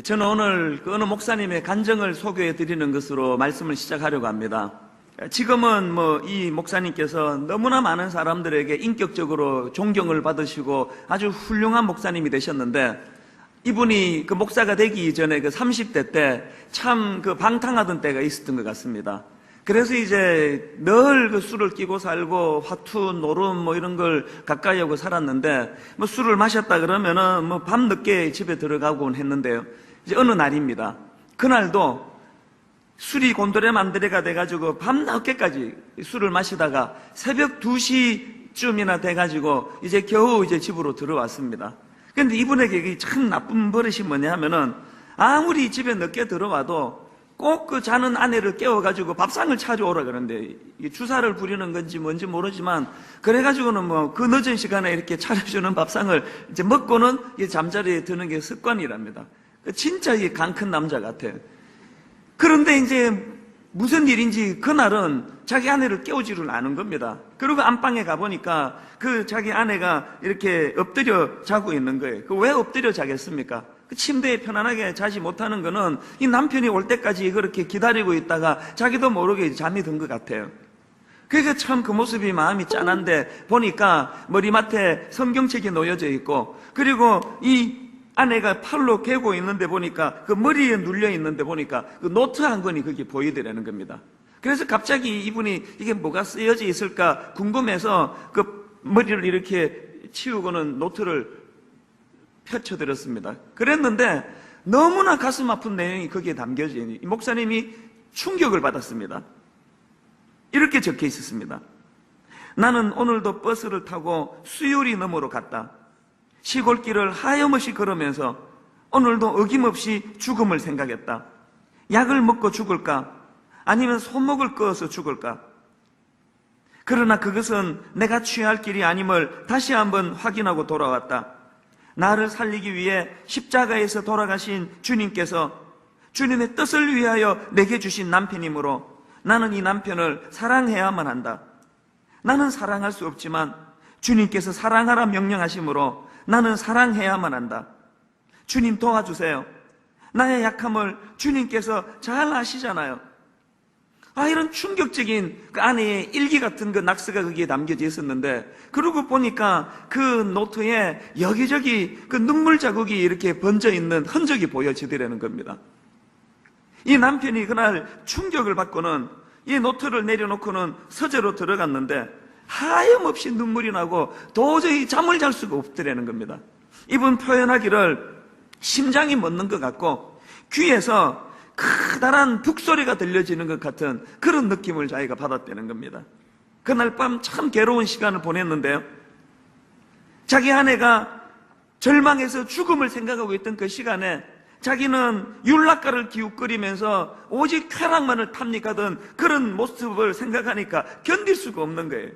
저는 오늘 그 어느 목사님의 간증을 소개해 드리는 것으로 말씀을 시작하려고 합니다. 지금은 이 목사님께서 너무나 많은 사람들에게 인격적으로 존경을 받으시고 아주 훌륭한 목사님이 되셨는데, 이분이 그 목사가 되기 이전에 그 30대 때 참 그 방탕하던 때가 있었던 것 같습니다. 그래서 이제 늘 그 술을 끼고 살고 화투, 노름 이런 걸 가까이 하고 살았는데, 술을 마셨다 그러면은 밤 늦게 집에 들어가곤 했는데요. 이제 어느 날입니다. 그날도 술이 곤드레 만드레가 돼가지고 밤 늦게까지 술을 마시다가 새벽 2시쯤이나 돼가지고 이제 겨우 이제 집으로 들어왔습니다. 근데 이분에게 참 나쁜 버릇이 뭐냐 하면은, 아무리 집에 늦게 들어와도 꼭 그 자는 아내를 깨워가지고 밥상을 차려오라 그러는데, 주사를 부리는 건지 뭔지 모르지만, 그래가지고는 그 늦은 시간에 이렇게 차려주는 밥상을 이제 먹고는 잠자리에 드는 게 습관이랍니다. 진짜 이게 강 큰 남자 같아요. 그런데 이제 무슨 일인지 그날은 자기 아내를 깨우지를 않은 겁니다. 그리고 안방에 가보니까 그 자기 아내가 이렇게 엎드려 자고 있는 거예요. 왜 엎드려 자겠습니까? 그 침대에 편안하게 자지 못하는 거는 이 남편이 올 때까지 그렇게 기다리고 있다가 자기도 모르게 잠이 든 것 같아요. 그러니까 참 그 모습이 마음이 짠한데, 보니까 머리맡에 성경책이 놓여져 있고, 그리고 이 아내가 팔로 개고 있는데 보니까 그 머리에 눌려 있는데 보니까 그 노트 한 권이 그게 보이더라는 겁니다. 그래서 갑자기 이분이 이게 뭐가 쓰여져 있을까 궁금해서 그 머리를 이렇게 치우고는 노트를 펼쳐드렸습니다. 그랬는데 너무나 가슴 아픈 내용이 거기에 담겨져 목사님이 충격을 받았습니다. 이렇게 적혀 있었습니다. 나는 오늘도 버스를 타고 수유리 너머로 갔다. 시골길을 하염없이 걸으면서 오늘도 어김없이 죽음을 생각했다. 약을 먹고 죽을까? 아니면 손목을 그어서 죽을까? 그러나 그것은 내가 취할 길이 아님을 다시 한번 확인하고 돌아왔다. 나를 살리기 위해 십자가에서 돌아가신 주님께서 주님의 뜻을 위하여 내게 주신 남편이므로 나는 이 남편을 사랑해야만 한다. 나는 사랑할 수 없지만 주님께서 사랑하라 명령하시므로 나는 사랑해야만 한다. 주님 도와주세요. 나의 약함을 주님께서 잘 아시잖아요. 이런 충격적인 그 아내의 일기 같은 그 낙서가 거기에 담겨져 있었는데, 그러고 보니까 그 노트에 여기저기 그 눈물 자국이 이렇게 번져 있는 흔적이 보여지더라는 겁니다. 이 남편이 그날 충격을 받고는 이 노트를 내려놓고는 서재로 들어갔는데 하염없이 눈물이 나고 도저히 잠을 잘 수가 없더라는 겁니다. 이분 표현하기를 심장이 멎는 것 같고 귀에서 커다란 북소리가 들려지는 것 같은 그런 느낌을 자기가 받았다는 겁니다. 그날 밤 참 괴로운 시간을 보냈는데요, 자기 아내가 절망해서 죽음을 생각하고 있던 그 시간에 자기는 율락가를 기웃거리면서 오직 쾌락만을 탐닉하던 그런 모습을 생각하니까 견딜 수가 없는 거예요.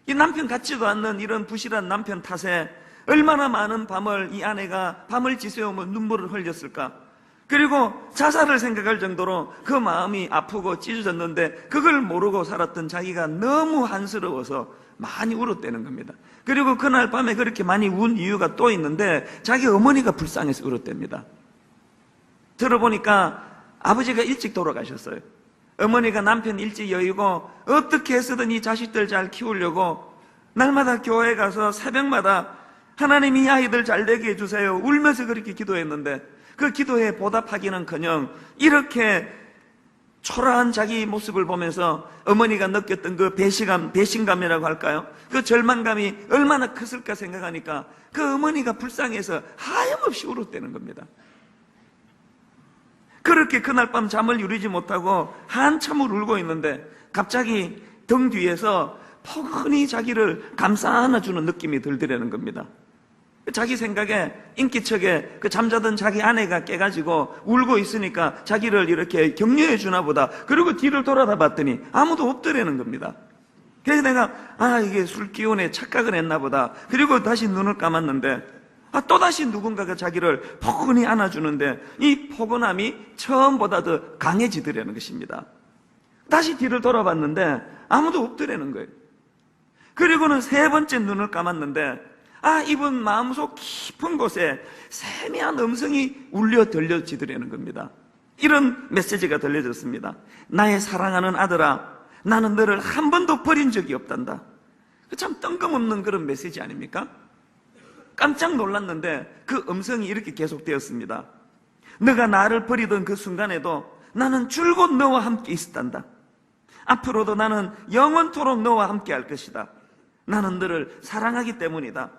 이 남편 같지도 않는 이런 부실한 남편 탓에 얼마나 많은 밤을 이 아내가 밤을 지새우며 눈물을 흘렸을까. 그리고 자살을 생각할 정도로 그 마음이 아프고 찢어졌는데 그걸 모르고 살았던 자기가 너무 한스러워서 많이 울었다는 겁니다. 그리고 그날 밤에 그렇게 많이 운 이유가 또 있는데 자기 어머니가 불쌍해서 울었답니다. 들어보니까 아버지가 일찍 돌아가셨어요. 어머니가 남편 일찍 여의고 어떻게 해서든 이 자식들 잘 키우려고 날마다 교회 가서 새벽마다 하나님 이 아이들 잘 되게 해주세요 울면서 그렇게 기도했는데, 그 기도에 보답하기는커녕 이렇게 초라한 자기 모습을 보면서 어머니가 느꼈던 그 배신감이라고 할까요? 그 절망감이 얼마나 컸을까 생각하니까 그 어머니가 불쌍해서 하염없이 울었다는 겁니다. 그렇게 그날 밤 잠을 이루지 못하고 한참을 울고 있는데 갑자기 등 뒤에서 포근히 자기를 감싸 안아주는 느낌이 들더라는 겁니다. 자기 생각에 인기척에 그 잠자던 자기 아내가 깨가지고 울고 있으니까 자기를 이렇게 격려해 주나 보다. 그리고 뒤를 돌아다 봤더니 아무도 없더라는 겁니다. 그래서 내가 이게 술 기운에 착각을 했나 보다. 그리고 다시 눈을 감았는데 또다시 누군가가 자기를 포근히 안아주는데 이 포근함이 처음보다 더 강해지더라는 것입니다. 다시 뒤를 돌아봤는데 아무도 없더라는 거예요. 그리고는 세 번째 눈을 감았는데 이분 마음속 깊은 곳에 세미한 음성이 울려 들려지더라는 겁니다. 이런 메시지가 들려졌습니다. 나의 사랑하는 아들아, 나는 너를 한 번도 버린 적이 없단다. 참 뜬금없는 그런 메시지 아닙니까? 깜짝 놀랐는데 그 음성이 이렇게 계속되었습니다. 너가 나를 버리던 그 순간에도 나는 줄곧 너와 함께 있었단다. 앞으로도 나는 영원토록 너와 함께 할 것이다. 나는 너를 사랑하기 때문이다.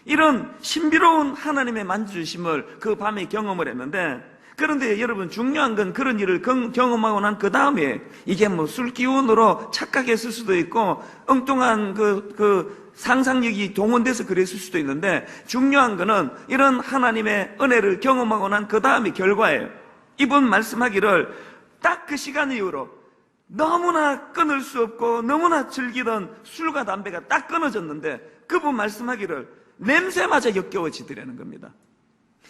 이런 신비로운 하나님의 만져주심을 그 밤에 경험을 했는데, 그런데 여러분 중요한 건 그런 일을 경험하고 난 그 다음에 이게 뭐 술기운으로 착각했을 수도 있고 엉뚱한 그 상상력이 동원돼서 그랬을 수도 있는데, 중요한 거는 이런 하나님의 은혜를 경험하고 난 그 다음에 결과예요. 이분 말씀하기를 딱 그 시간 이후로 너무나 끊을 수 없고 너무나 즐기던 술과 담배가 딱 끊어졌는데, 그분 말씀하기를 냄새마저 역겨워지더라는 겁니다.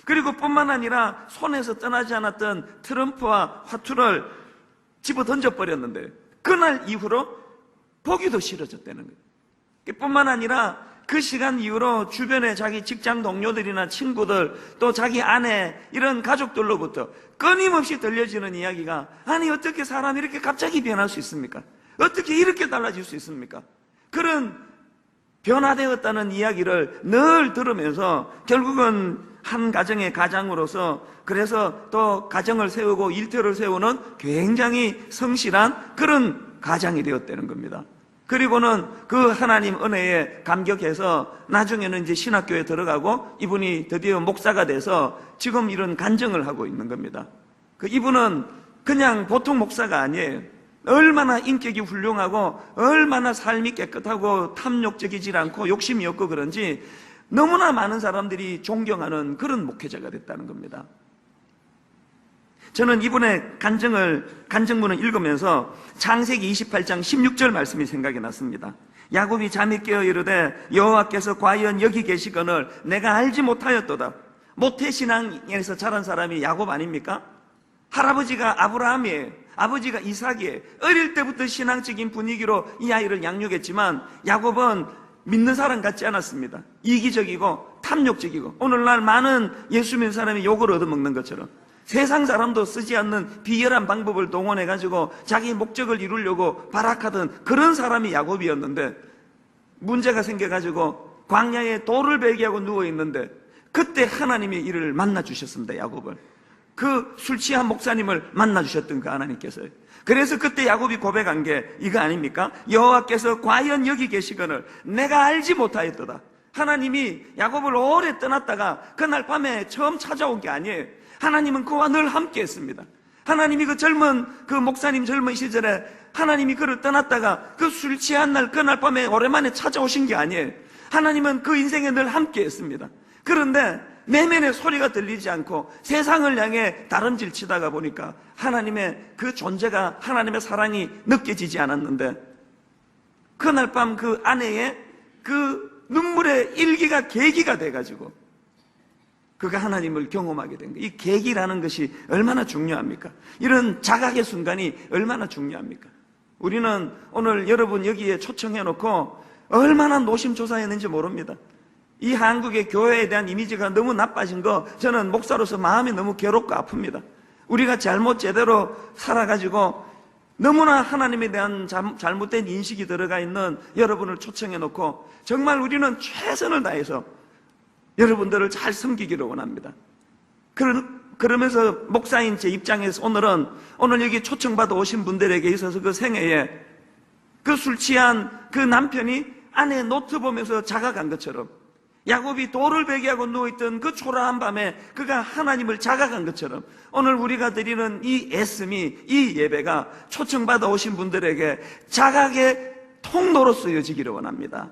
그리고 뿐만 아니라 손에서 떠나지 않았던 트럼프와 화투를 집어 던져버렸는데 그날 이후로 보기도 싫어졌다는 거예요. 뿐만 아니라 그 시간 이후로 주변에 자기 직장 동료들이나 친구들, 또 자기 아내, 이런 가족들로부터 끊임없이 들려지는 이야기가, 아니 어떻게 사람이 이렇게 갑자기 변할 수 있습니까? 어떻게 이렇게 달라질 수 있습니까? 그런 변화되었다는 이야기를 늘 들으면서 결국은 한 가정의 가장으로서, 그래서 또 가정을 세우고 일터를 세우는 굉장히 성실한 그런 가장이 되었다는 겁니다. 그리고는 그 하나님 은혜에 감격해서 나중에는 이제 신학교에 들어가고 이분이 드디어 목사가 돼서 지금 이런 간증을 하고 있는 겁니다. 이분은 그냥 보통 목사가 아니에요. 얼마나 인격이 훌륭하고 얼마나 삶이 깨끗하고 탐욕적이지 않고 욕심이 없고 그런지 너무나 많은 사람들이 존경하는 그런 목회자가 됐다는 겁니다. 저는 이분의 간증문을 읽으면서 창세기 28장 16절 말씀이 생각이 났습니다. 야곱이 잠이 깨어 이르되 여호와께서 과연 여기 계시거늘 내가 알지 못하였도다. 모태신앙에서 자란 사람이 야곱 아닙니까? 할아버지가 아브라함이에요. 아버지가 이삭이에요. 어릴 때부터 신앙적인 분위기로 이 아이를 양육했지만 야곱은 믿는 사람 같지 않았습니다. 이기적이고 탐욕적이고, 오늘날 많은 예수 믿는 사람이 욕을 얻어먹는 것처럼 세상 사람도 쓰지 않는 비열한 방법을 동원해가지고 자기 목적을 이루려고 발악하던 그런 사람이 야곱이었는데, 문제가 생겨가지고 광야에 돌을 베기하고 누워있는데 그때 하나님이 이를 만나주셨습니다. 야곱을, 그 술 취한 목사님을 만나주셨던 그 하나님께서요. 그래서 그때 야곱이 고백한 게 이거 아닙니까? 여호와께서 과연 여기 계시거늘 내가 알지 못하였도다. 하나님이 야곱을 오래 떠났다가 그날 밤에 처음 찾아온 게 아니에요. 하나님은 그와 늘 함께 했습니다. 하나님이 그 목사님 젊은 시절에 하나님이 그를 떠났다가 그 술 취한 날 그날 밤에 오랜만에 찾아오신 게 아니에요. 하나님은 그 인생에 늘 함께 했습니다. 그런데 내면의 소리가 들리지 않고 세상을 향해 다름질 치다가 보니까 하나님의 그 존재가, 하나님의 사랑이 느껴지지 않았는데, 그날 밤 그 아내의 그 눈물의 일기가 계기가 돼가지고 그가 하나님을 경험하게 된 거예요. 이 계기라는 것이 얼마나 중요합니까? 이런 자각의 순간이 얼마나 중요합니까? 우리는 오늘 여러분 여기에 초청해놓고 얼마나 노심초사했는지 모릅니다. 이 한국의 교회에 대한 이미지가 너무 나빠진 거, 저는 목사로서 마음이 너무 괴롭고 아픕니다. 우리가 잘못 제대로 살아가지고 너무나 하나님에 대한 잘못된 인식이 들어가 있는 여러분을 초청해놓고 정말 우리는 최선을 다해서 여러분들을 잘 섬기기를 원합니다. 그러면서 목사인 제 입장에서 오늘 여기 초청받아 오신 분들에게 있어서 그 생애에 그 술 취한 그 남편이 아내의 노트 보면서 자각한 것처럼, 야곱이 돌을 베기하고 누워있던 그 초라한 밤에 그가 하나님을 자각한 것처럼, 오늘 우리가 드리는 이 애씀이, 이 예배가 초청받아 오신 분들에게 자각의 통로로 쓰여지기를 원합니다.